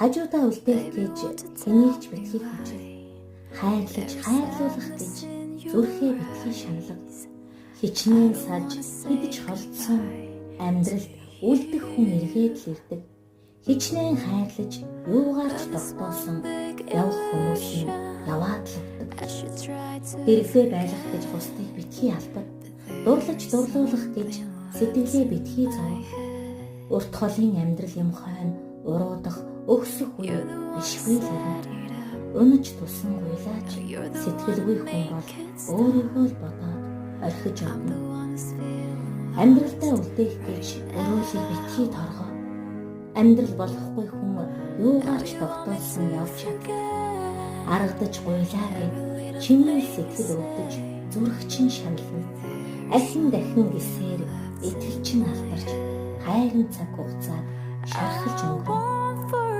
Хажуудаа үлдээх гэж тэнийг ч битгий хүчил. Хайрлаж хайрлуулах гэж зүрхээ битгий шаналга. Хичнээн саж хидж холдсон амьдралд үлдэх хүн эргээд л ирдэг. Хичнээн хайрлаж юугаарч тогтоосон явах хүмүүс нь яваад л өгдөг. Хэрэглээ байлгах гэж бусдыг битгий албад. Дурлаж дурлуулах гэж сэтгэлээ битгий зовох. Урт холын амьдрал юм хойно уруудах өгсөх үе бишгүй л юм. Өнөж тусан гуйлаач сэтгэлгүй хүн бол өөрийгөө л бодоод орхиж авна. Амьдралдаа үлдээх гэж өрөөлийг битгий торгоо. Амьдрал болохгүй хүн юугаарч тогтоосон явж чад. Аргадаж гуйлаа гэд чиний сэтгэл өвдөж зүрхчин шанална. Ахин дахин гисээр итгэл чин алдарч хайрын цаг хугацааг шархалж өнгөрөв.